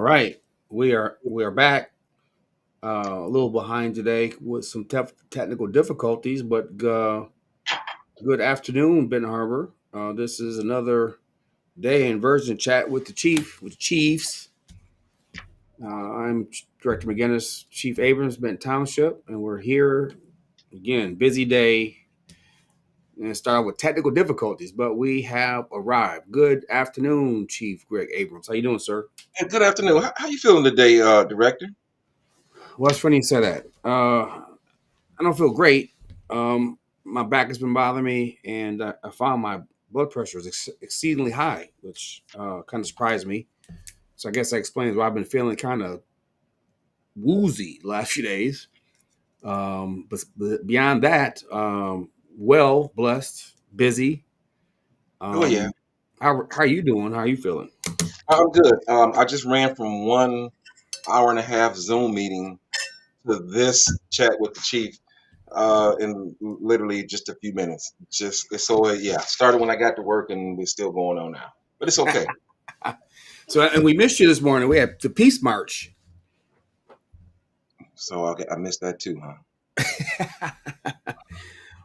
right, we are back. A little behind today with some technical difficulties, but good afternoon, Ben Harbor. This is another day in Virgin Chat with the Chiefs. I'm Director McGinnis, Chief Abrams, Benton Township, and we're here again. Busy day, and start with technical difficulties, but we have arrived. Good afternoon, Chief Greg Abrams. How you doing, sir? Hey, good afternoon. How you feeling today, Director? Well, it's funny you say that. I don't feel great. My back has been bothering me, and I found my blood pressure is exceedingly high, which kind of surprised me. So I guess that explains why I've been feeling kind of woozy the last few days. But beyond that, well, blessed, busy. Oh yeah, Um, how are you doing? How are you feeling? I'm good. I just ran from 1 hour and a half Zoom meeting to this chat with the chief in literally just a few minutes. Yeah. Started when I got to work and we're still going on now, but it's okay. So, and we missed you this morning. We had the Peace March. So I missed that too, huh?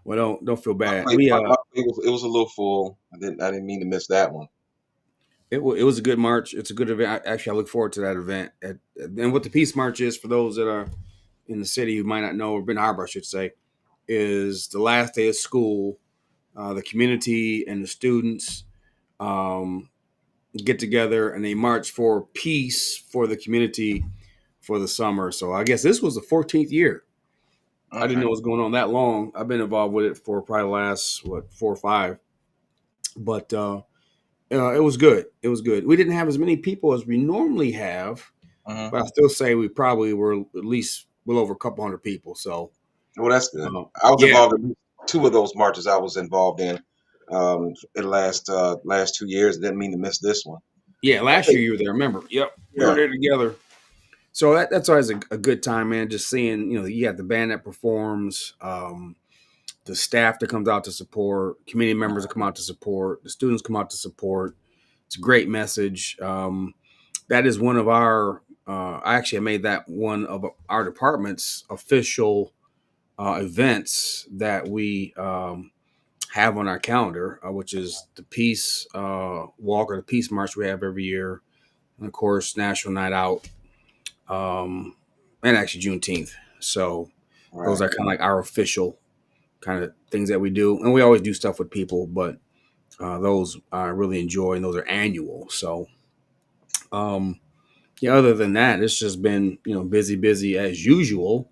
Well, don't feel My bad. plate, my plate it was a little full. I didn't mean to miss that one. It was a good march. It's a good event. Actually, I look forward to that event. And what the Peace March is, for those that are in the city who might not know, or Ben Harbor, I should say, is the last day of school. The community and the students um, get together and they march for peace for the community for the summer. So I guess this was the 14th year. I didn't know Okay. it was going on that long. I've been involved with it for probably the last, 4 or 5. But it was good. It was good. We didn't have as many people as we normally have, Hmm. but I still say we probably were at least well over a couple hundred people. So, Well, that's good. uh, I was yeah, involved in two of those marches. I was involved in the last 2 years. Didn't mean to miss this one. yeah. Last Okay. year you were there. Remember? Yep, we were Yeah. there together. So that's always a good time, man. Just seeing, you have the band that performs, the staff that comes out to support, community members that come out to support, the students come out to support. It's a great message. That is one of our. I actually made that one of our department's official events that we have on our calendar, which is the Peace Walk or the Peace March we have every year, and of course National Night Out, and actually Juneteenth. So those Right. are kind of like our official kind of things that we do, and we always do stuff with people, but those I really enjoy, and those are annual. So um, yeah, other than that, it's just been busy, busy as usual.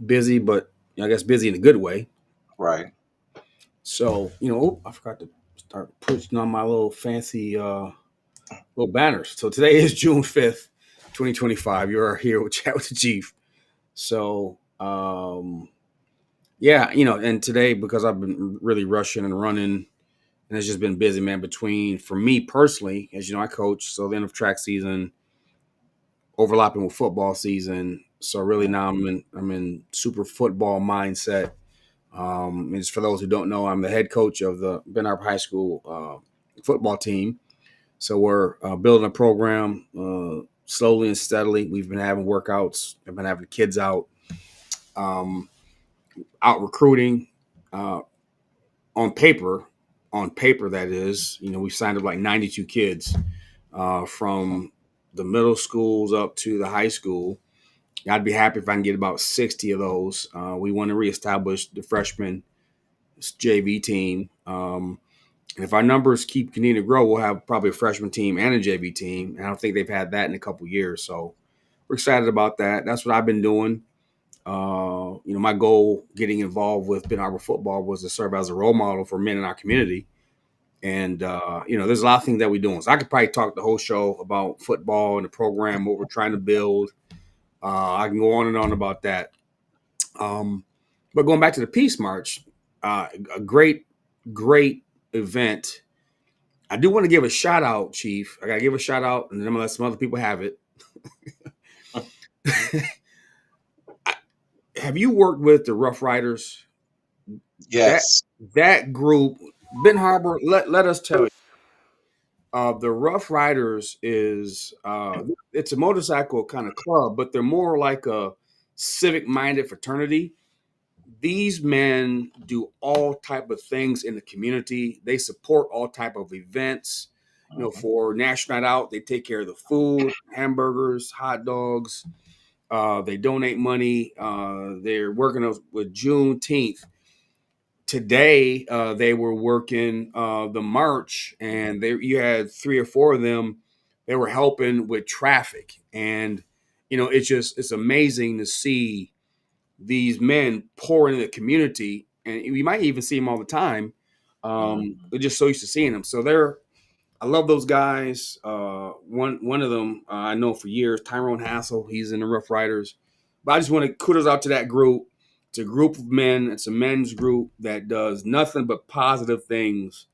Busy, but I guess busy in a good way. Right. So I forgot to start pushing on my little fancy little banners. So today is June 5th, 2025. You are here with Chat with the Chief. So yeah, and today because I've been really rushing and running, and it's just been busy, man. Between for me personally, as you know, I coach, so the end of track season overlapping with football season. So really now I'm in super football mindset. And just for those who don't know, I'm the head coach of the Ben Arp High School football team. So we're building a program slowly and steadily. We've been having workouts. I've been having kids um, out recruiting uh, on paper. On paper, that is, we signed up like 92 kids from the middle schools up to the high school. I'd be happy if I can get about 60 of those. We want to reestablish the freshman JV team. And if our numbers keep continuing to grow, we'll have probably a freshman team and a JV team. And I don't think they've had that in a couple of years. So we're excited about that. That's what I've been doing. My goal getting involved with Ben Harbor football was to serve as a role model for men in our community. And, there's a lot of things that we're doing. So I could probably talk the whole show about football and the program, what we're trying to build. I can go on and on about that. Um, but going back to the Peace March, a great event. I do want to give a shout out, Chief. I got to give a shout out, and then I'm going to let some other people have it. Have you worked with the Rough Riders? That Yes. that group, Ben Harbor. Let us tell you, The Rough Riders is it's a motorcycle kind of club, but they're more like a civic minded fraternity. These men do all type of things in the community. They support all type of events. You know, Mhm. for National Night Out, they take care of the food, hamburgers, hot dogs. They donate money. They're working with Juneteenth. Today, they were working the march, and you had three or four of them. They were helping with traffic, and it's amazing to see these men pour into the community, and you might even see them all the time. Mhm. We're just so used to seeing them. So I love those guys. One of them I know for years, Tyrone Hassel. He's in the Rough Riders. But I just want to kudos out to that group. It's a group of men. It's a men's group that does nothing but positive things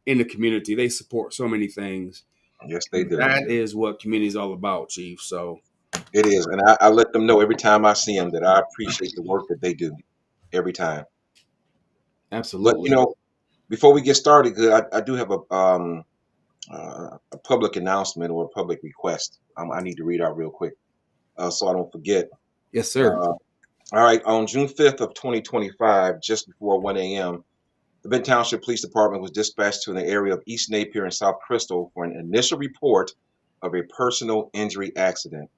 in the community. They support so many things. Yes, they And do. that is what community is all about, Chief. So It is, and I let them know every time I see them that I appreciate the work that they do every time. But absolutely. before we get started, good, I do have a public announcement or a public request. I need to read out real quick, so I don't forget. Yes, sir. Uh, all right, on June 5th of 2025, just before 1 a.m., the Benton Township Police Department was dispatched to the area of East Napier and South Crystal for an initial report of a personal injury accident.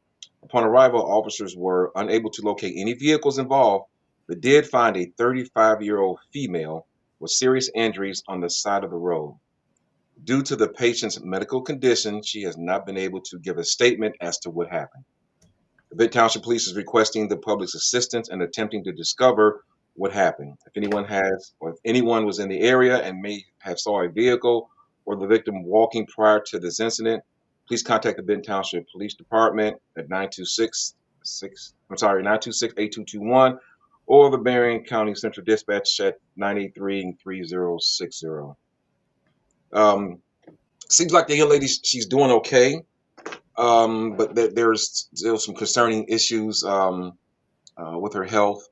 Upon arrival, officers were unable to locate any vehicles involved, but did find a 35-year-old female with serious injuries on the side of the road. Due to the patient's medical condition, she has not been able to give a statement as to what happened. The Benton Township Police is requesting the public's assistance in attempting to discover what happened. If anyone has, or if anyone was in the area and may have saw a vehicle or the victim walking prior to this incident, please contact the Benton Township Police Department at 926-8221 or the Berrien County Central Dispatch at 983-3060. Um, Seems like the young lady, she's doing okay, but there's still some concerning issues with her health,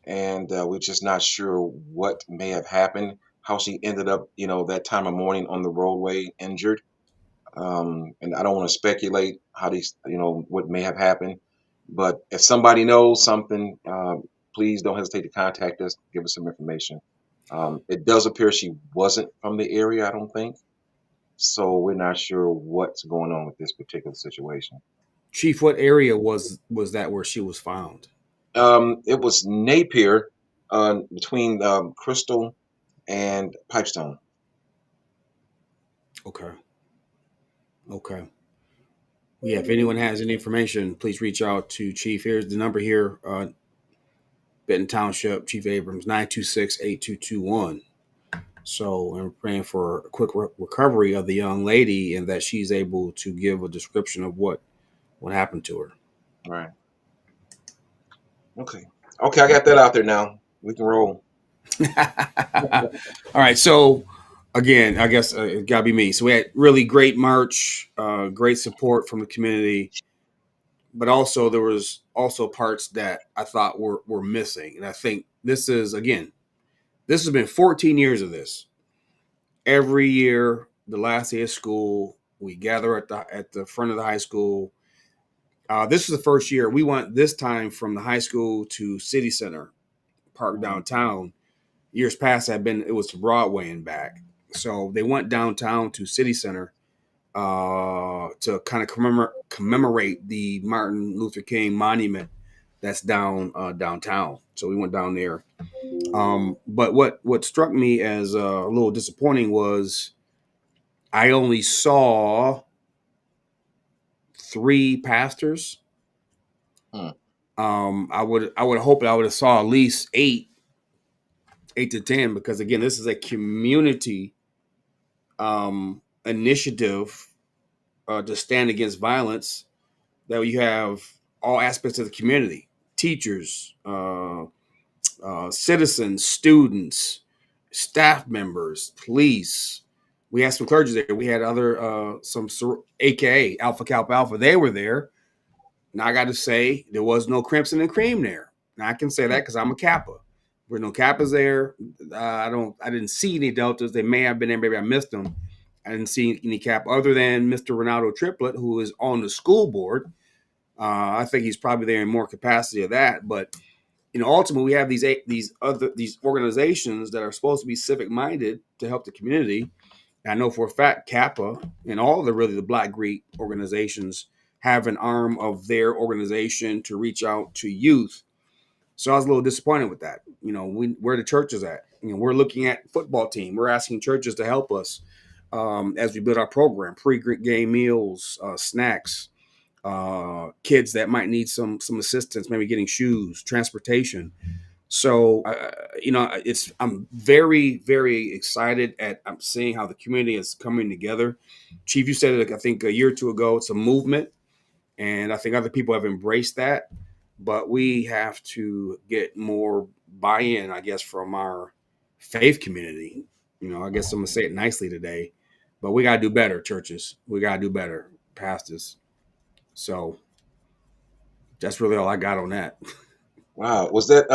and we're just not sure what may have happened, how she ended up, that time of morning on the roadway injured. And I don't want to speculate how these, what may have happened. But if somebody knows something, please don't hesitate to contact us, give us some information. It does appear she wasn't from the area, I don't think. So we're not sure what's going on with this particular situation. Chief, what area was that where she was found? It was Napier, between Crystal and Pipestone. Okay. Okay. Yeah, if anyone has any information, please reach out to Chief. Here's the number here, Benton Township, Chief Abrams, 926-8221. So I'm praying for a quick recovery of the young lady and that she's able to give a description of what happened to her. Right. Okay. Okay, I got that out there now. We can roll. All right. So again, I guess it got to be me. So we had really great march, great support from the community, but also there was also parts that I thought were missing. And I think this has been 14 years of this. Every year, the last day of school, we gather at the front of the high school. This is the first year we went this time from the high school to City Center Park Mhm. downtown. Years past had been it was to Broadway and back. So they went downtown to City Center to kind of commemorate the Martin Luther King monument that's downtown. So we went down there. But what struck me as a little disappointing was I only saw three pastors. Hmm. I would hope I would have saw at least eight to ten, because again, this is a community initiative to stand against violence. That you have all aspects of the community: teachers, citizens, students, staff members, police. We had some clergy there. We had other some AKA Alpha Kappa Alpha. They were there. Now I got to say there was no Crimson and Cream there. Now I can say that because I'm a Kappa. There were no Kappas there. I didn't see any Deltas. They may have been there. Maybe I missed them. I didn't see any cap other than Mr. Ronaldo Triplet, who is on the school board. I think he's probably there in more capacity of that, but ultimately we have these organizations that are supposed to be civic minded to help the community. I know for a fact Kappa and all the Black Greek organizations have an arm of their organization to reach out to youth. So I was a little disappointed with that. Where the church is at. We're looking at football team. We're asking churches to help us as we build our program, pre-game meals, snacks, kids that might need some assistance, maybe getting shoes, transportation. So I'm very, very excited at I'm seeing how the community is coming together. Chief, you said it, I think a year or two ago. It's a movement, and I think other people have embraced that. But we have to get more buy-in, I guess, from our faith community. I guess I'm gonna say it nicely today, but we gotta do better, churches. We gotta do better, pastors. So that's really all I got on that. Wow. Was that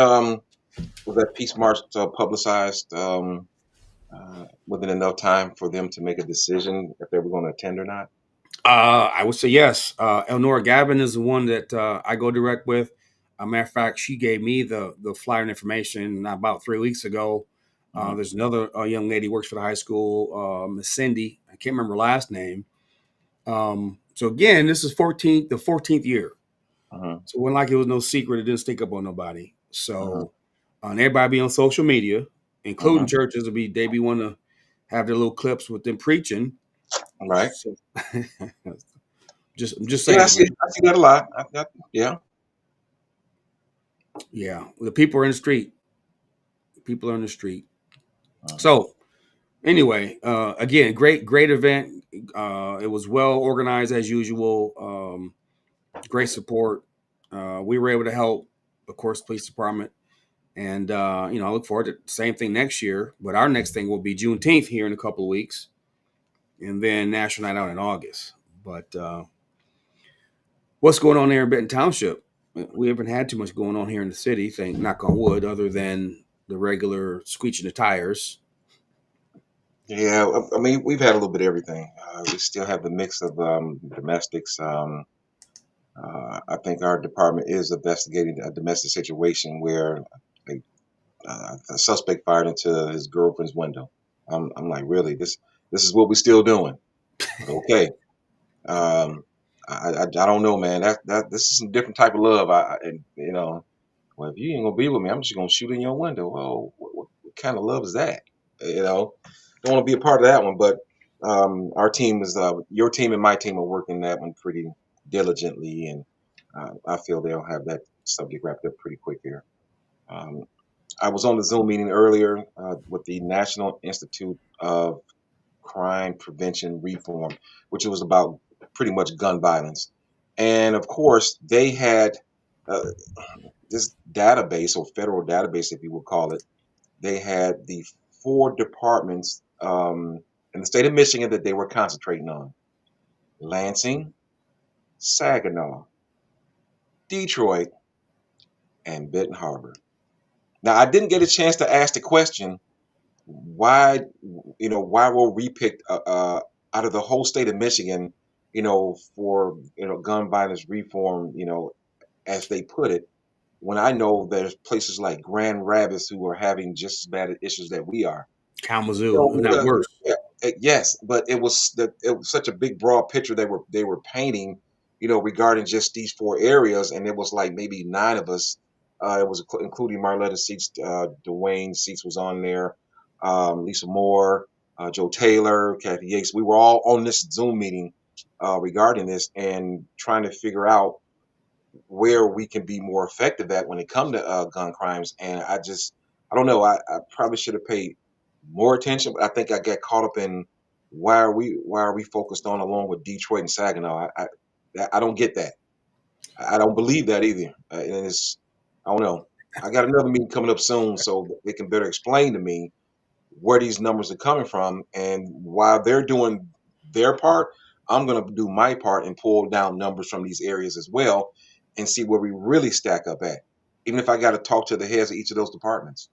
Peace March publicized within enough time for them to make a decision if they were going to attend or not? I would say yes. Elnora Gavin is the one that I go direct with. A matter of fact, she gave me the flyer and information about 3 weeks ago. Mhm. There's another young lady who works for the high school, Miss Cindy. I can't remember her last name. So again, this is the 14th year. Mhm. So it wasn't like it was no secret. It didn't stink up on nobody. Mhm. So and everybody be on social media, including Mhm. churches, they be want to have their little clips with them preaching. Right. So I'm just Yeah, saying, man. I see that a lot. Yeah. Yeah, the people are in the street. People are in the street. Mhm. So anyway, again, great event. It was well organized as usual. Great support. We were able to help, of course, police department, and I look forward to the same thing next year. But our next thing will be Juneteenth here in a couple of weeks, and then National Night Out in August. But what's going on there in Benton Township? We haven't had too much going on here in the city. Thank knock on wood, other than the regular screeching the tires. Yeah, I mean, we've had a little bit of everything. We still have the mix of domestics. I think our department is investigating a domestic situation where a suspect fired into his girlfriend's window. I'm like, really? This is what we're still doing? Okay. Um, I don't know, man. That this is some different type of love. And well, if you ain't gonna be with me, I'm just gonna shoot in your window. Oh, what kind of love is that? Don't want to be a part of that one. But our team is your team and my team are working that one pretty diligently, and I feel they'll have that subject wrapped up pretty quick here. Um, I was on the Zoom meeting earlier with the National Institute of Crime Prevention Reform, which was about pretty much gun violence. And of course, they had uh, this database or federal database, if you would call it. They had the four departments in the state of Michigan that they were concentrating on: Lansing, Saginaw, Detroit, and Benton Harbor. Now, I didn't get a chance to ask the question why why were we picked out of the whole state of Michigan, for gun violence reform, as they put it, when I know there's places like Grand Rapids who are having just as bad issues that we are. Kalamazoo, if not worse. Yeah, yes, but it was such a big broad picture they were painting, regarding just these four areas, and it was like maybe nine of us. It was including Marletta Seats, Dwayne Seats was on there, Lisa Moore, Joe Taylor, Kathy Yates. We were all on this Zoom meeting regarding this and trying to figure out where we can be more effective at when it comes to gun crimes. And I don't know. I probably should have paid more attention, but I think I got caught up in why are we focused on along with Detroit and Saginaw. I don't get that. I don't believe that either. And I don't know. I got another meeting coming up soon, so they can better explain to me where these numbers are coming from, and while they're doing their part, I'm going to do my part and pull down numbers from these areas as well and see where we really stack up at, even if I got to talk to the heads of each of those departments.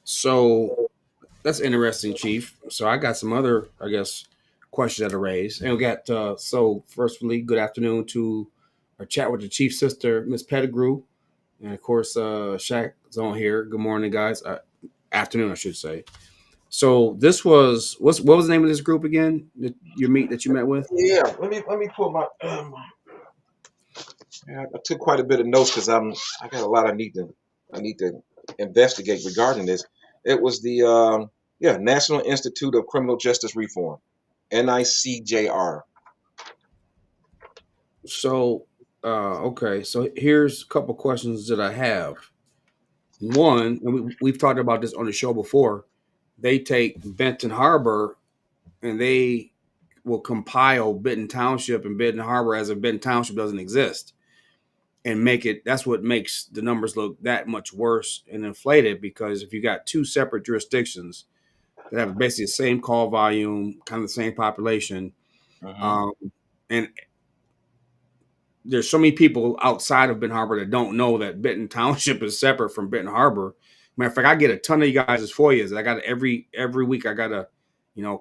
So That's interesting, Chief. So I got some other, I guess, questions that are raised, and we got so firstly, good afternoon to our chat with the Chief sister, Miss Pettigrew, and of course, Shaq's on here. Good morning, guys. Afternoon, I should say. So this was what was the name of this group again? That you met with? Yeah, let me pull my. Yeah, I took quite a bit of notes because I got a lot I need to investigate regarding this. It was the yeah, National Institute of Criminal Justice Reform, NICJR. So okay, so here's a couple questions that I have. One, and we've talked about this on the show before. They take Benton Harbor and they will compile Benton Township and Benton Harbor as if Benton Township doesn't exist and make it. That's what makes the numbers look that much worse and inflated because if you got two separate jurisdictions that have basically the same call volume, kind of the same population, Hmm. um, and there's so many people outside of Benton Harbor that don't know that Benton Township is separate from Benton Harbor. Matter of fact, I get a ton of you guys' FOIAs. I got every week. I gotta,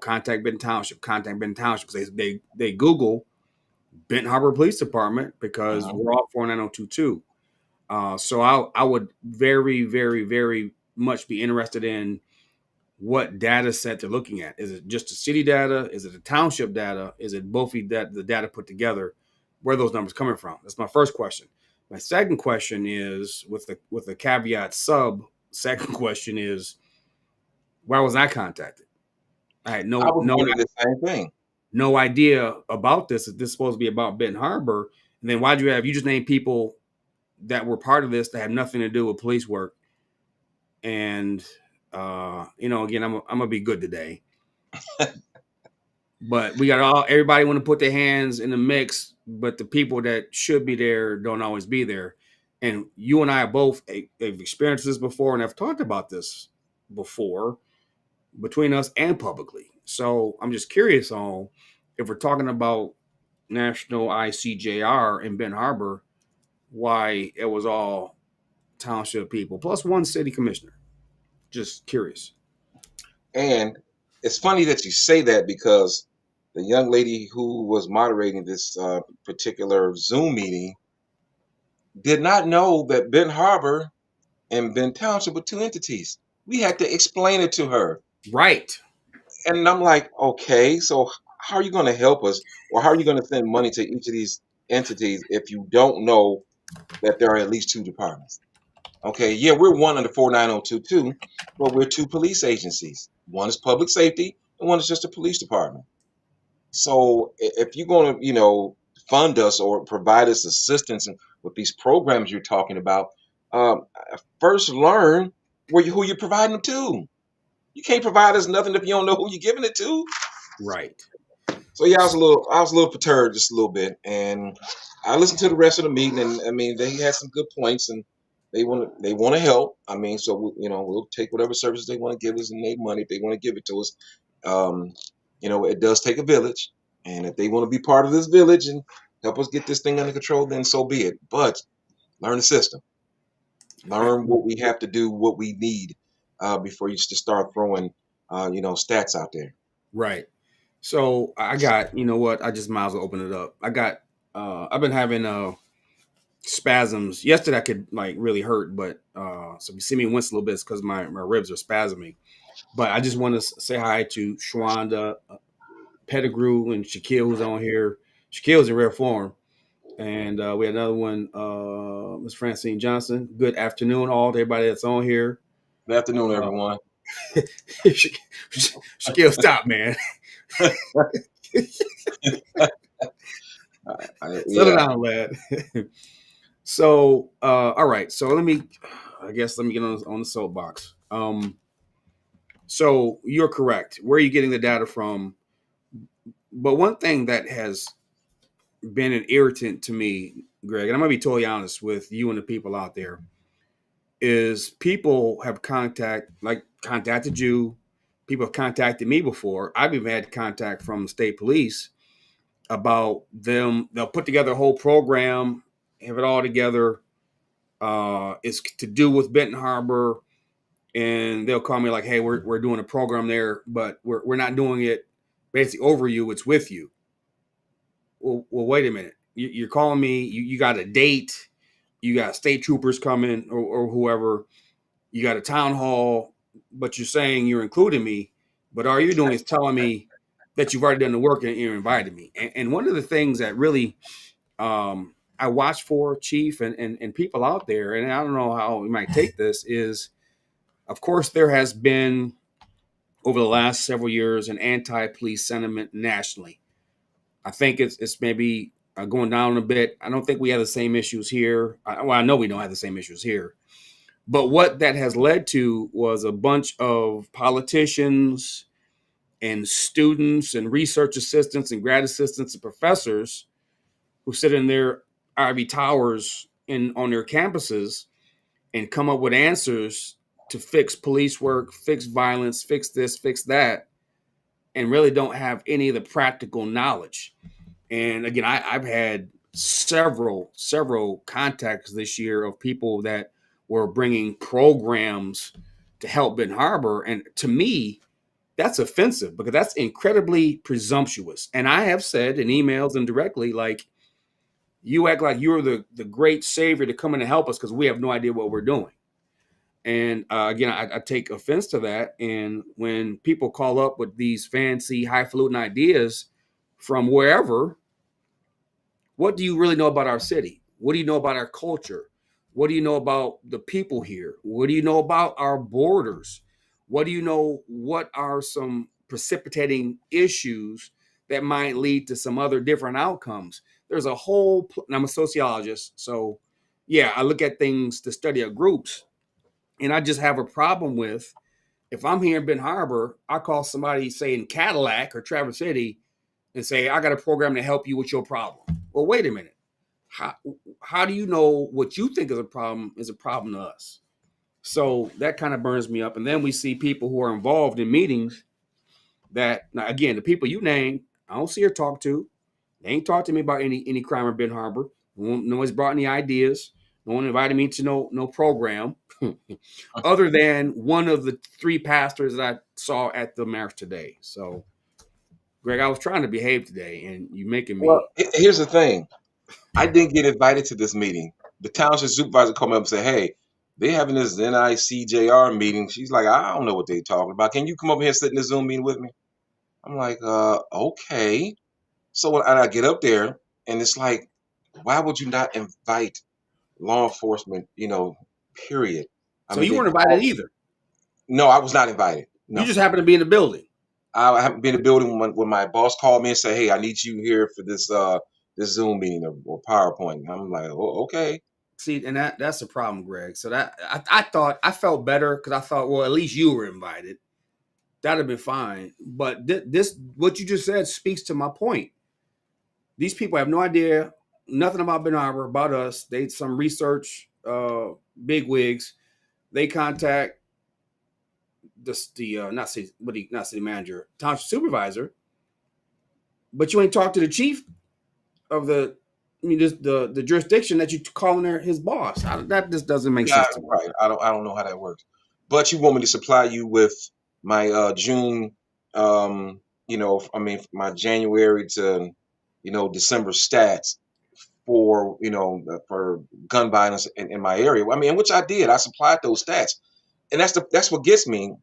contact Benton Township, contact Benton Township because they Google Benton Harbor Police Department because Hmm. we're all 49022. So I would very very very much be interested in what data set they're looking at. Is it just the city data? Is it the township data? Is it both the data put together? Where are those numbers coming from? That's my first question. My second question is with the caveat sub. Second question is why was I contacted? I had I was wondering the same thing. no idea about this. That this is supposed to be about Benton Harbor, and then why'd you just name people that were part of this that had nothing to do with police work? And again, I'm gonna be good today. But we got everybody want to put their hands in the mix, but the people that should be there don't always be there. And you and I both have experienced this before and have talked about this before between us and publicly. So I'm just curious on if we're talking about National ICJR in Ben Harbor, why it was all township people plus one city commissioner. Just curious. And it's funny that you say that because the young lady who was moderating this particular Zoom meeting did not know that Ben Harbor and Ben Township were two entities. We had to explain it to her. Right. And I'm like, okay, so how are you going to help us? Or how are you going to send money to each of these entities if you don't know that there are at least two departments? Okay, yeah, we're one under 49022, but we're two police agencies. One is public safety, and one is just a police department. So if you're going to, fund us or provide us assistance with these programs you're talking about, um, first learn who you're providing them to. You can't provide us nothing if you don't know who you're giving it to. Right. So yeah, I was a little perturbed just a little bit, and I listened to the rest of the meeting, and I mean they had some good points, and they want to help. I mean, so we'll take whatever services they want to give us and make money if they want to give it to us. Um, it does take a village, and if they want to be part of this village and help us get this thing under control, then so be it. But learn the system, learn what we have to do, what we need before you just start throwing stats out there. Right. So I got, you know what? I just might as well open it up. I've been having spasms. Yesterday I could like really hurt, but so if you see me wince a little bit, it's because my ribs are spasming. But I just want to say hi to Shwanda, Pettigrew, and Shaquille who's on here. Shaquille's in rare form. And we had another one, Miss Francine Johnson. Good afternoon, all to everybody that's on here. Good afternoon, Uh, everyone. Shaquille, stop, man. Settle Yeah, down, lad. So, all right. So let me get on the soapbox. So you're correct. Where are you getting the data from? But one thing that has been an irritant to me, Greg, and I'm gonna be totally honest with you and the people out there, is people have contacted you. People have contacted me before. I've even had contact from the state police about them. They'll put together a whole program, have it all together. It's to do with Benton Harbor. and they'll call me like, "Hey, we're doing a program there, but we're not doing it basically over you. It's with you." Well, wait a minute. You're calling me. You got a date. You got state troopers coming or whoever. You got a town hall, but you're saying you're including me. But all you're doing is telling me that you've already done the work and you're invited me. And one of the things that really I watch for, Chief, and people out there, and I don't know how we might take this, is of course there has been over the last several years an anti-police sentiment nationally. I think it's maybe going down a bit. I don't think we have the same issues here. Well, I know we don't have the same issues here. But what that has led to was a bunch of politicians and students and research assistants and grad assistants and professors who sit in their Ivy Towers on their campuses and come up with answers to fix police work, fix violence, fix this, fix that, and really don't have any of the practical knowledge. And again, I've had several contacts this year of people that were bringing programs to help Benton Harbor. And to me, that's offensive because that's incredibly presumptuous. And I have said in emails and directly, like, you act like you're the great savior to come in and help us because we have no idea what we're doing. And again, I take offense to that. And when people call up with these fancy, highfalutin ideas from wherever, what do you really know about our city? What do you know about our culture? What do you know about the people here? What do you know about our borders? What do you know? What are some precipitating issues that might lead to some other different outcomes? There's a whole, and I'm a sociologist. So, yeah, I look at things to study of groups. And I just have a problem with if I'm here in Ben Harbor, I call somebody, say in Cadillac or Traverse City, and say, I got a program to help you with your problem. Well, wait a minute. How do you know what you think is a problem to us? So that kind of burns me up. And then we see people who are involved in meetings that, now, again, the people you name, I don't see or talk to. They ain't talked to me about any crime in Ben Harbor. No one's brought any ideas. No one invited me to no program other than one of the three pastors that I saw at the march today. So, Greg, I was trying to behave today, and you making Well, me. here's the thing. I didn't get invited to this meeting. The township supervisor called me up and said, "Hey, they having this NICJR meeting." She's like, "I don't know what they talking about. Can you come over here and sit in the Zoom meeting with me?" I'm like, okay. So when I get up there, and it's like, why would you not invite law enforcement? Period. I So mean, you they weren't invited called. either. No, I was not invited. You No, just happened to be in the building. I haven't been in the building when my boss called me and said, "Hey, I need you here for this Zoom meeting or PowerPoint." And I'm like, "Oh, okay." See, and that's the problem, Greg. So that I thought I felt better because I thought, well, at least you were invited. That'd have been fine. But this, what you just said, speaks to my point. These people have no idea nothing about Ben Arbor, about us. They some research big wigs. They contact the not city manager, township supervisor, but you ain't talked to the chief of the jurisdiction that you calling her his boss. That just doesn't make Yeah, sense to me. right. I don't know how that works. But you want me to supply you with my June, I mean my January to December stats for for gun violence in my area. I mean, which I did. I supplied those stats, and that's what gets me.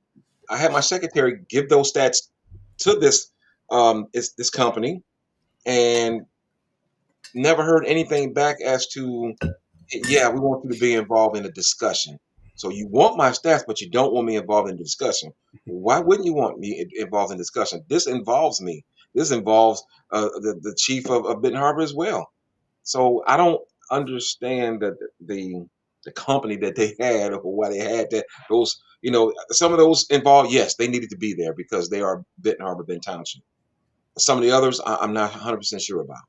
I had my secretary give those stats to this company, and never heard anything back as to, yeah, we want you to be involved in the discussion. So you want my stats, but you don't want me involved in the discussion. Why wouldn't you want me involved in discussion? This involves me. This involves the chief of Benton Harbor as well. So I don't understand the company that they had or why they had that. Those, some of those involved, yes, they needed to be there because they are Benton Harbor, Benton Township. Some of the others, I'm not 100% sure about.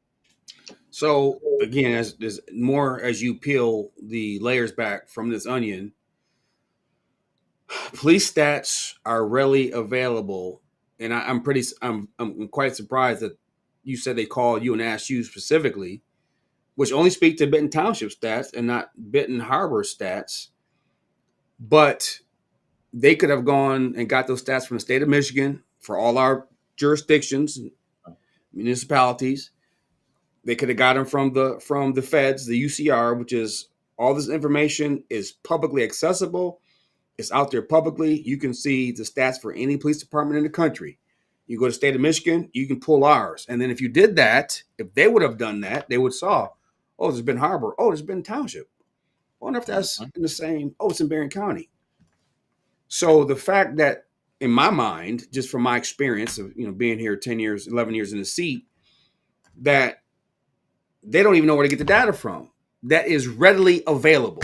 So again, as more as you peel the layers back from this onion, police stats are readily available, and I'm quite surprised that you said they called you and asked you specifically, which only speak to Benton Township stats and not Benton Harbor stats. But they could have gone and got those stats from the state of Michigan for all our jurisdictions and municipalities. They could have got them from the feds, the UCR, which is all this information is publicly accessible. It's out there publicly. You can see the stats for any police department in the country. You go to the state of Michigan, you can pull ours. And then if you did that, if they would have done that, they would saw, oh, there's been Harbor. Oh, there's been Township. I wonder if that's Mhm. in the same, oh, it's in Barron County. So the fact that in my mind, just from my experience of being here 10 years, 11 years in the seat, that they don't even know where to get the data from. That is readily available.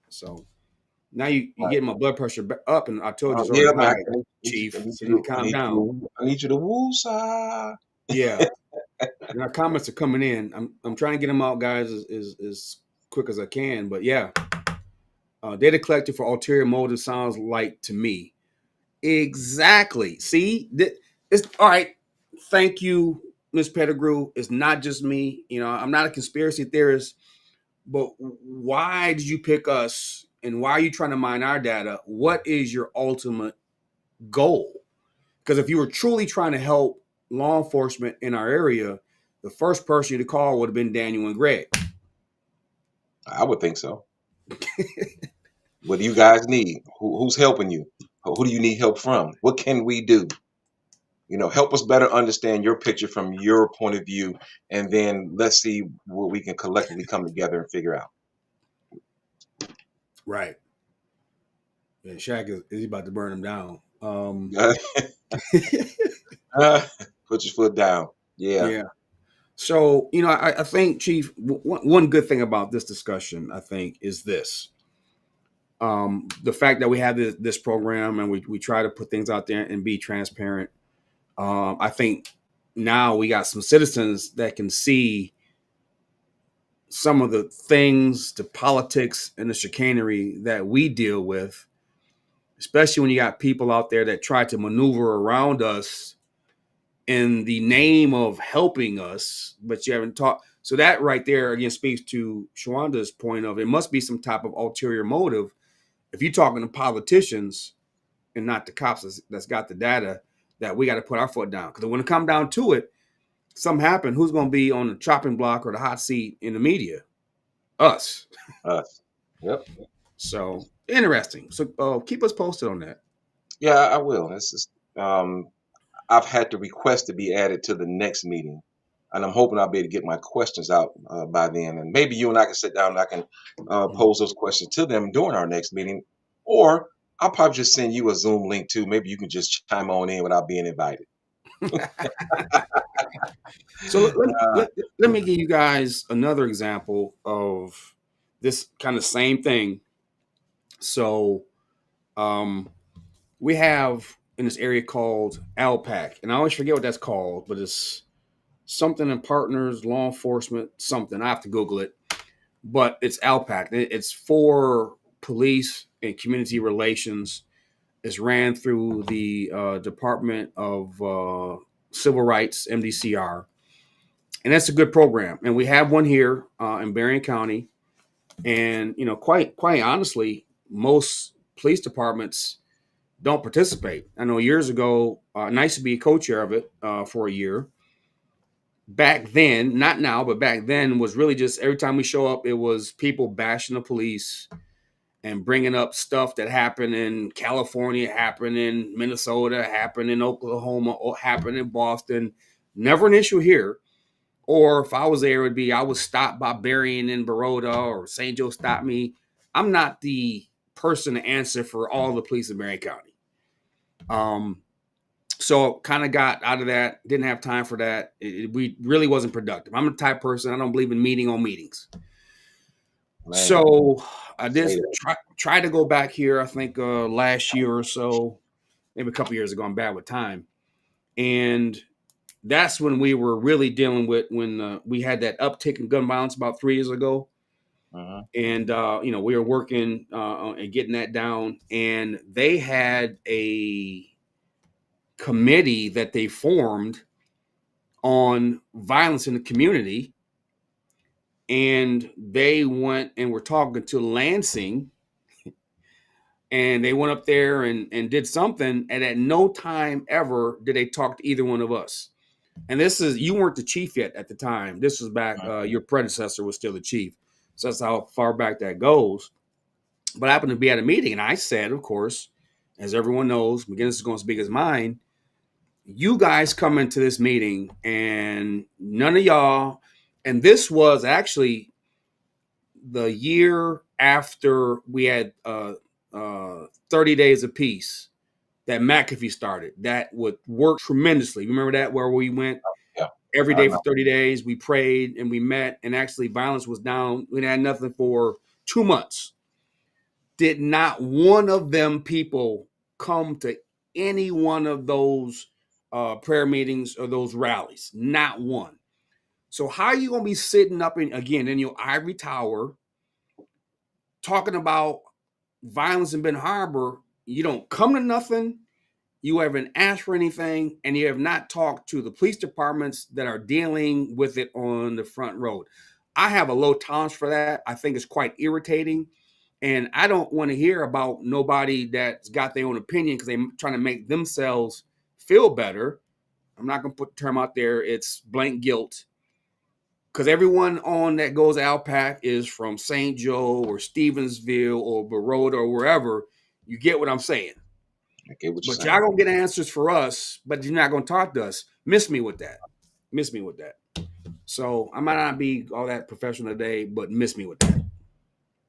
So now you Right. get my blood pressure up, and I told you it's Yeah, already man. high, Chief. So you need to I calm need down. you. I need you to woosah. Yeah, and our comments are coming in. I'm trying to get them out, guys, as quick as I can. But yeah, data collected for ulterior motive sounds like to me. Exactly. See, it's all right. Thank you, Miss Pettigrew. It's not just me. I'm not a conspiracy theorist, but why did you pick us, and why are you trying to mine our data? What is your ultimate goal? Because if you were truly trying to help law enforcement in our area, the first person to call would have been Daniel and Greg. I would think so. What do you guys need? Who's helping you? Who do you need help from? What can we do? Help us better understand your picture from your point of view, and then let's see what we can collectively come together and figure out. Right. And Shaq is about to burn him down. Put your foot down. Yeah. Yeah. So, I think, Chief, one good thing about this discussion, I think, is this. The fact that we have this program and we try to put things out there and be transparent. I think now we got some citizens that can see some of the things, the politics and the chicanery that we deal with, especially when you got people out there that try to maneuver around us in the name of helping us, but you haven't taught. So that right there again speaks to Shawanda's point of it must be some type of ulterior motive. If you're talking to politicians and not the cops that's got the data, that we got to put our foot down. Because when it come down to it, something happen, who's going to be on the chopping block or the hot seat in the media? Us. Us. Yep. So interesting. So keep us posted on that. Yeah, I will. It's just, I've had to request to be added to the next meeting, and I'm hoping I'll be able to get my questions out by then. And maybe you and I can sit down and I can pose those questions to them during our next meeting, or I'll probably just send you a Zoom link too. Maybe you can just chime on in without being invited. So Uh, let me give you guys another example of this kind of same thing. So we have in this area called ALPAC, and I always forget what that's called, but it's something in partners, law enforcement, something. I have to Google it, but it's ALPAC. It's for police and community relations. It's ran through the Department of Civil Rights, MDCR, and that's a good program. And we have one here in Berrien County, and quite honestly, most police departments don't participate. I know years ago, and I used to be a co-chair of it for a year. Back then, not now, but back then was really just every time we show up, it was people bashing the police and bringing up stuff that happened in California, happened in Minnesota, happened in Oklahoma, happened in Boston. Never an issue here. Or if I was there, it would be I was stopped by Berrien in Baroda or St. Joe stopped me. I'm not the person to answer for all the police in Berrien County. So kind of got out of that. Didn't have time for that. We really wasn't productive. I'm the type of person I don't believe in meeting on meetings. man, So I did say that. try to go back here. I think last year or so, maybe a couple years ago. I'm bad with time, and that's when we were really dealing with when we had that uptick in gun violence about 3 years ago. Mhm. And we were working and getting that down, and they had a committee that they formed on violence in the community, and they went and were talking to Lansing, and they went up there and did something, and at no time ever did they talk to either one of us. And this is, you weren't the chief yet at the time. This was back, your predecessor was still the chief. So that's how far back that goes. But I happened to be at a meeting, and I said, of course, as everyone knows, McGinnis is going to speak his mind. You guys come into this meeting, and none of y'all, and this was actually the year after we had 30 Days of Peace that McAfee started. That would work tremendously. Remember that, where we went Yeah. every day for 30 days. We prayed and we met, and actually violence was down. We had nothing for 2 months. Did not one of them people come to any one of those prayer meetings or those rallies? Not one. So how are you going to be sitting up in your ivory tower talking about violence in Ben Harbor? You don't come to nothing. You haven't asked for anything, and you have not talked to the police departments that are dealing with it on the front road. I have a low tolerance for that. I think it's quite irritating. And I don't want to hear about nobody that's got their own opinion because they're trying to make themselves feel better. I'm not going to put the term out there. It's blank guilt. Because everyone on that goes Alpac is from St. Joe or Stevensville or Baroda or wherever. You get what I'm saying. I get what you're But saying. y'all going to get answers for us, but you're not going to talk to us. Miss me with that. So I might not be all that professional today, but miss me with that.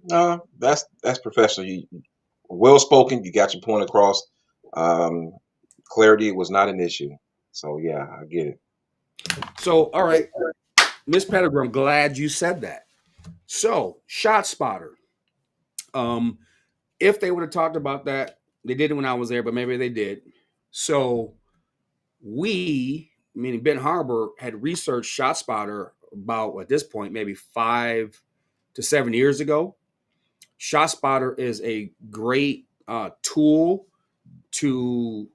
No, that's professional. You well spoken. You got your point across. Clarity was not an issue. So yeah, I get it. So, all right, Miss Pettigrew, I'm glad you said that. So, Shot Spotter. If they would have talked about that, they didn't when I was there, but maybe they did. So, we, meaning Ben Harbor, had researched Shot Spotter about, at this point, maybe 5 to 7 years ago. Shot Spotter is a great tool to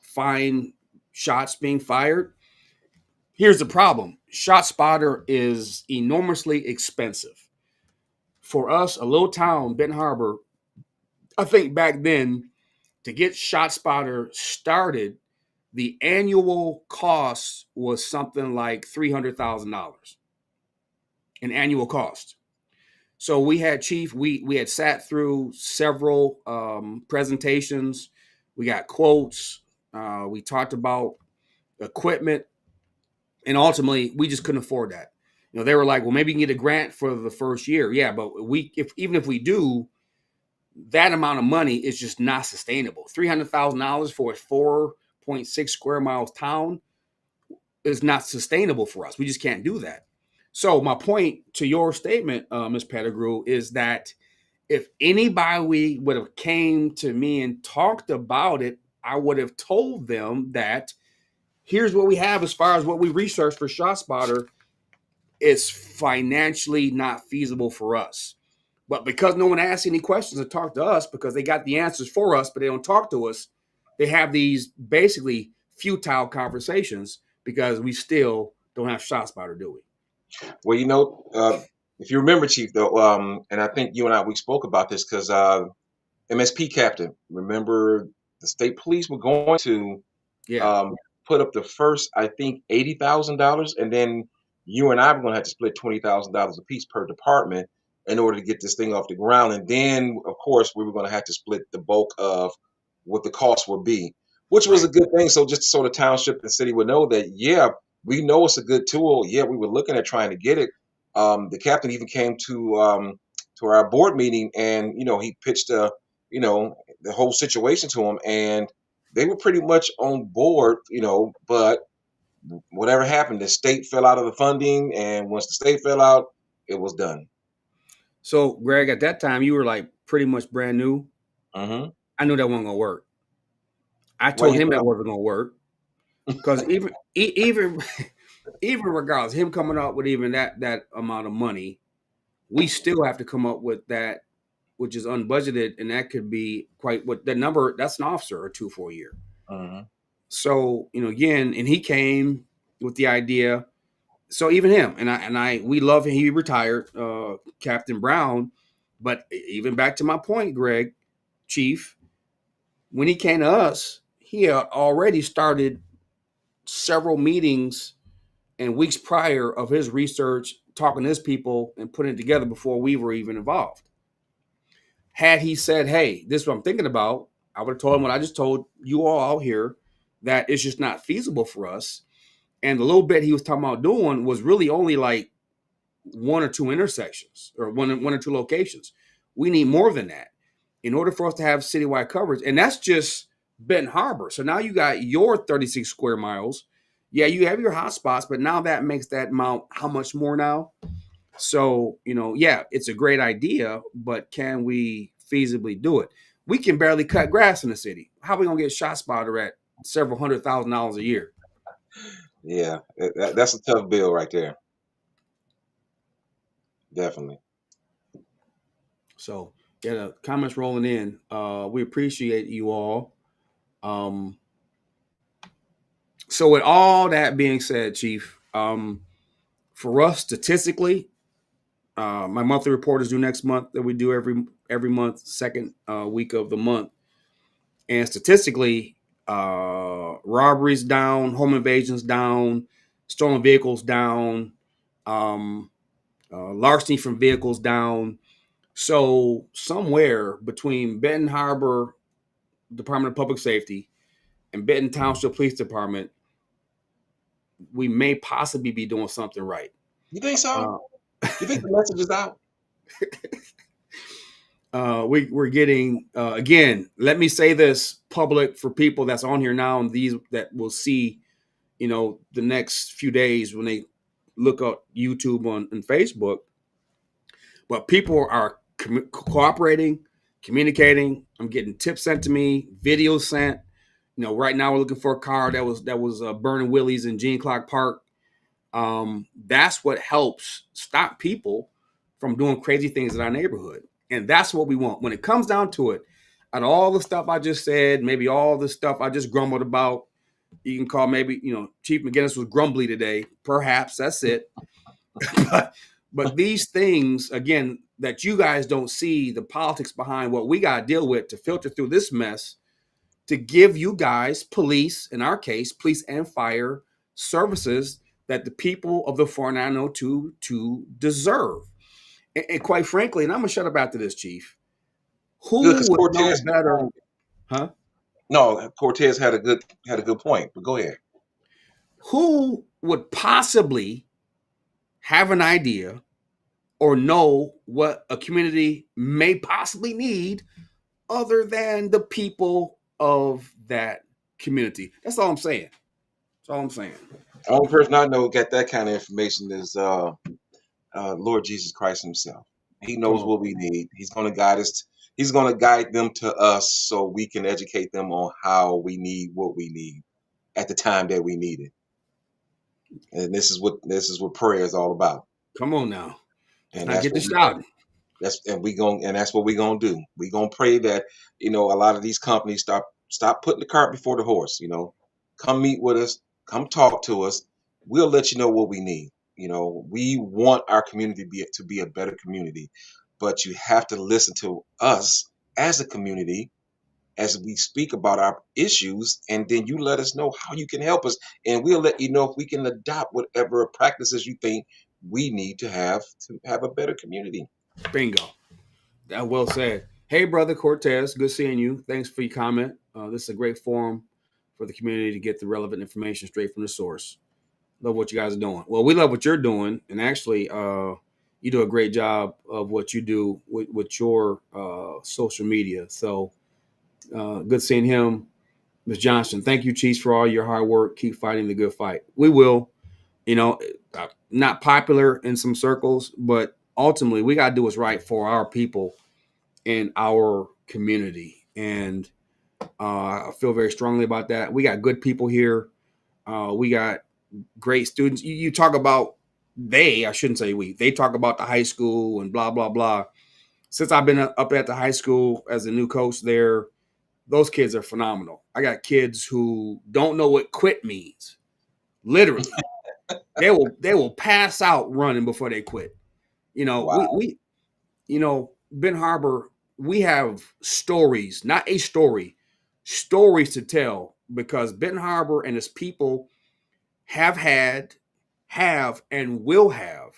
find shots being fired. Here's the problem. Shot Spotter is enormously expensive. For us, a little town, Benton Harbor, I think back then, to get Shot Spotter started, the annual cost was something like $300,000. An annual cost. So we had Chief, we had sat through several presentations. We got quotes. We talked about equipment. And ultimately, we just couldn't afford that. You know, they were like, well, maybe you can get a grant for the first year. Yeah, but even if we do, that amount of money is just not sustainable. $300,000 for a 4.6 square miles town is not sustainable for us. We just can't do that. So my point to your statement, Ms. Pettigrew, is that if anybody would have came to me and talked about it, I would have told them that here's what we have as far as what we researched for Shot Spotter. It's financially not feasible for us. But because no one asked any questions or talked to us, because they got the answers for us, but they don't talk to us, they have these basically futile conversations because we still don't have Shot Spotter, do we? Well, if you remember, Chief, though, and I think you and we spoke about this because MSP captain, remember the state police were going to put up the first, I think, $80,000, and then you and I were going to have to split $20,000 a piece per department in order to get this thing off the ground. And then, of course, we were going to have to split the bulk of what the cost would be, which was a good thing. So just so the township and city would know that, yeah, we know it's a good tool. Yeah, we were looking at trying to get it. The captain even came to our board meeting, and he pitched the whole situation to him, and they were pretty much on board, but whatever happened, the state fell out of the funding, and once the state fell out, it was done. So, Greg, at that time, you were like pretty much brand new. Mm-hmm. I knew that wasn't gonna work. I told him that wasn't gonna work because even regardless, him coming up with even that amount of money, we still have to come up with that, which is unbudgeted, and that could be quite what the number. That's an officer or two for a year. Mm-hmm. So again, and he came with the idea. So even him and we love him. He retired, Captain Brown. But even back to my point, Greg, chief, when he came to us, he had already started several meetings and weeks prior of his research, talking to his people and putting it together before we were even involved. Had he said, hey, this is what I'm thinking about, I would have told him what I just told you all out here, that it's just not feasible for us. And the little bit he was talking about doing was really only like one or two intersections or one or two locations. We need more than that in order for us to have citywide coverage. And that's just Benton Harbor. So now you got your 36 square miles. Yeah, you have your hot spots, but now that makes that amount how much more now? So, yeah, it's a great idea, but can we feasibly do it? We can barely cut grass in the city. How are we going to get shot spotter at several $100,000 a year? Yeah, that's a tough bill right there. Definitely. So, yeah, the comments rolling in. We appreciate you all. So, with all that being said, Chief, for us statistically, my monthly report is due next month that we do every month, second week of the month. And statistically, robberies down, home invasions down, stolen vehicles down, larceny from vehicles down. So somewhere between Benton Harbor Department of Public Safety and Benton Township Police Department, we may possibly be doing something right. You think so? You think the message is out? We're getting again. Let me say this public for people that's on here now, and these that will see, the next few days when they look up YouTube and Facebook. But people are cooperating, communicating. I'm getting tips sent to me, videos sent. Right now we're looking for a car that was burning willies in Gene Clark Park. That's what helps stop people from doing crazy things in our neighborhood. And that's what we want. When it comes down to it, out of all the stuff I just said, maybe all the stuff I just grumbled about, you can call maybe, Chief McGinnis was grumbly today. Perhaps that's it. but these things, again, that you guys don't see the politics behind what we got to deal with to filter through this mess, to give you guys, police, in our case, police and fire services that the people of the 4902 deserve. And quite frankly, and I'm going to shut up after this, Chief, who Good, would know better? Huh? No, Cortez had a good point, but go ahead. Who would possibly have an idea or know what a community may possibly need other than the people of that community? That's all I'm saying. That's all I'm saying. The only person I know got that kind of information is Lord Jesus Christ himself. He knows what we need. He's going to guide us. He's going to guide them to us so we can educate them on how we need what we need at the time that we need it. And this is what prayer is all about. Come on now. And I get this shouting. That's what we're gonna do. We're gonna pray that, a lot of these companies stop putting the cart before the horse, Come meet with us, come talk to us. We'll let you know what we need. We want our community to be a better community, but you have to listen to us as a community as we speak about our issues, and then you let us know how you can help us, and we'll let you know if we can adopt whatever practices you think we need to have a better community. Bingo. That well said. Hey, brother Cortez, good seeing you. Thanks for your comment. This is a great forum for the community to get the relevant information straight from the source. Love what you guys are doing. Well, we love what you're doing, and actually, you do a great job of what you do with your social media. So, good seeing him, Ms. Johnson. Thank you, Chiefs, for all your hard work. Keep fighting the good fight. We will. Not popular in some circles, but ultimately, we got to do what's right for our people in our community. And I feel very strongly about that. We got good people here. We got great students. You talk about I shouldn't say we, they talk about the high school and blah, blah, blah. Since I've been up at the high school as a new coach there, those kids are phenomenal. I got kids who don't know what quit means. Literally. they will pass out running before they quit. Wow. We Benton Harbor we have stories, not a story, stories to tell because Benton Harbor and its people have had, have, and will have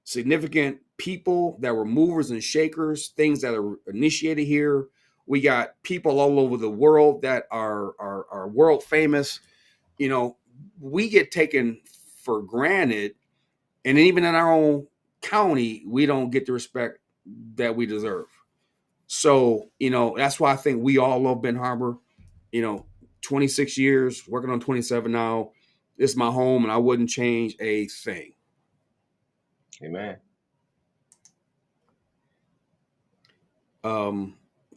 significant people that were movers and shakers, things that are initiated here. We got people all over the world that are world famous. You know, we get taken for granted, and even in our own county, we don't get the respect that we deserve. So, that's why I think we all love Ben Harbor. 26 years, working on 27 now. This is my home, and I wouldn't change a thing. Amen.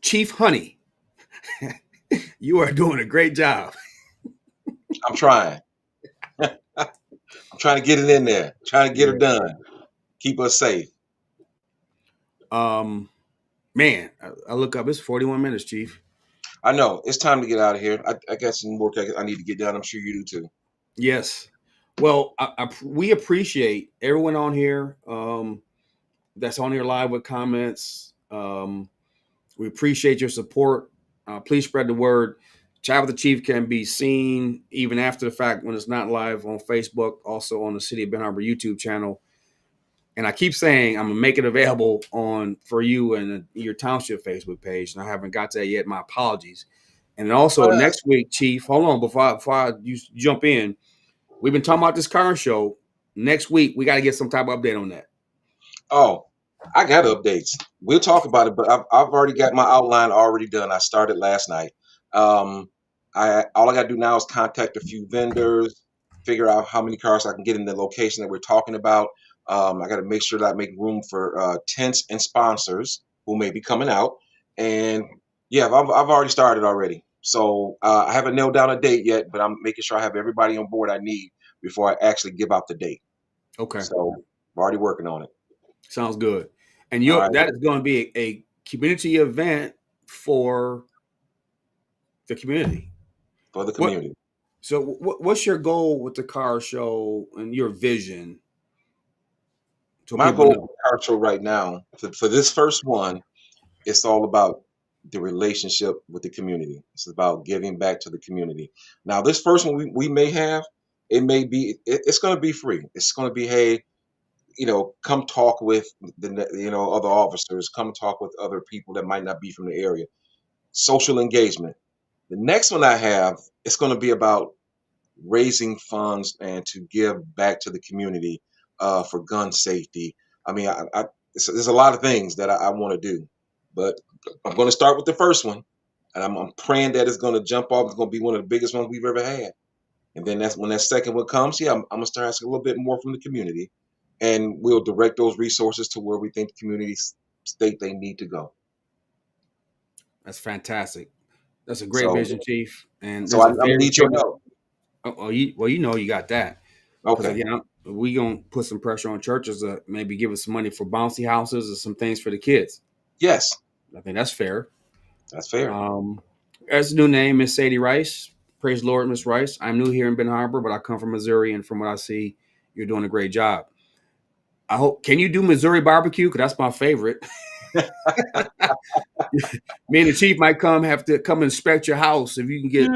Chief Honey, you are doing a great job. I'm trying. I'm trying to get it in there. Trying to get her done. Keep us safe. Man, I look up. It's 41 minutes, Chief. I know it's time to get out of here. I got some work I need to get done. I'm sure you do too. Yes. Well, we appreciate everyone on here that's on here live with comments. We appreciate your support. Please spread the word. Chat with the Chief can be seen even after the fact when it's not live on Facebook, also on the City of Ben Harbor YouTube channel. And I keep saying I'm gonna make it available for you and your township Facebook page, and I haven't got to that yet. My apologies. And then also next week, Chief, hold on before you jump in. We've been talking about this car show. Next week, we got to get some type of update on that. Oh, I got updates. We'll talk about it, but I've already got my outline already done. I started last night. All I got to do now is contact a few vendors, figure out how many cars I can get in the location that we're talking about. I got to make sure that I make room for tents and sponsors who may be coming out. And yeah, I've already started already. So I haven't nailed down a date yet, but I'm making sure I have everybody on board I need before I actually give out the date. Okay. So I'm already working on it. Sounds good. And Right. that is going to be a community event for the community. For the community. What's your goal with the car show and your vision? My goal with the car show right now, for this first one, it's all about the relationship with the community. It's about giving back to the community. Now, this first one we may have, it's going to be free. It's going to be, hey, come talk with other officers, come talk with other people that might not be from the area. Social engagement. The next one I have, it's going to be about raising funds and to give back to the community for gun safety. I mean, there's a lot of things that I want to do, but I'm going to start with the first one, and I'm praying that it's going to jump off. It's going to be one of the biggest ones we've ever had. And then that's when that second one comes. Yeah, I'm going to start asking a little bit more from the community, and we'll direct those resources to where we think the community state they need to go. That's fantastic. That's a great vision, Chief. And so I need your help. You got that. Okay. Again, we gonna put some pressure on churches to maybe give us some money for bouncy houses or some things for the kids. Yes, I think that's fair. That's fair. As a new name, Miss Sadie Rice. Praise the Lord, Miss Rice. I'm new here in Ben Harbor, but I come from Missouri, and from what I see, you're doing a great job. I hope. Can you do Missouri barbecue? Because that's my favorite. Me and the Chief might have to come inspect your house if you can get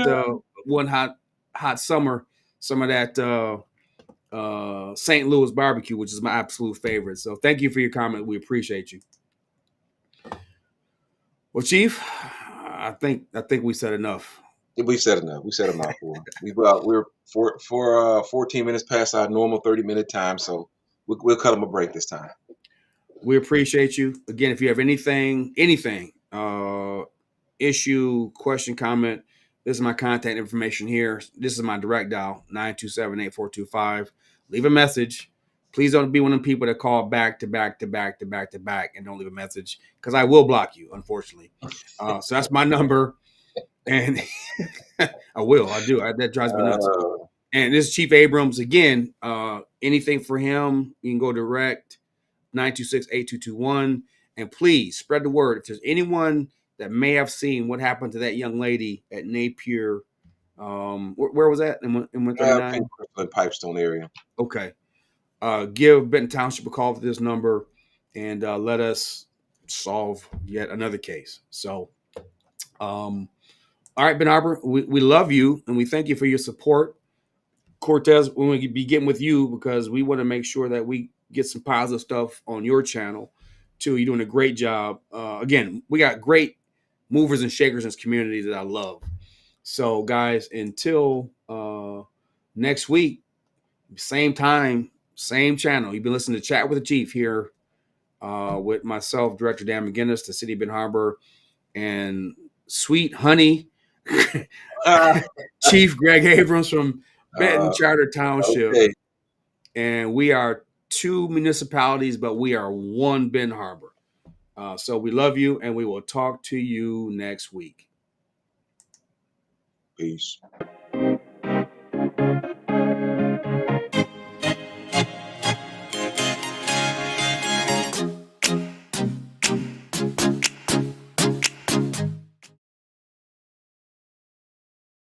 one hot summer, some of that St. Louis barbecue, which is my absolute favorite. So thank you for your comment. We appreciate you. Well, Chief, I think we said enough. We said enough. We said enough. We're 14 minutes past our normal 30-minute time, so we'll cut them a break this time. We appreciate you. Again, if you have anything, issue, question, comment, this is my contact information here. This is my direct dial, 927-8425. Leave a message. Please don't be one of the people that call back to back and don't leave a message, because I will block you, unfortunately. So that's my number. And I will. I do. That drives me nuts. And this is Chief Abrams. Again, anything for him, you can go direct, 926-8221. And please spread the word. If there's anyone that may have seen what happened to that young lady at Napier, where was that? In 139? Pipestone area. Okay. Give Benton Township a call to this number and let us solve yet another case. So, all right, Ben Harbor, we love you and we thank you for your support. Cortez, we want to be getting with you because we want to make sure that we get some positive stuff on your channel too. You're doing a great job. Again, we got great movers and shakers in this community that I love. So, guys, until next week, same time, same channel. You've been listening to Chat with the Chief here with myself, Director Dan McGinnis, the City of Ben Harbor, and sweet honey Chief Greg Abrams from Benton Charter Township. Okay. And we are 2 municipalities, but we are one Ben Harbor. So we love you, and we will talk to you next week. Peace.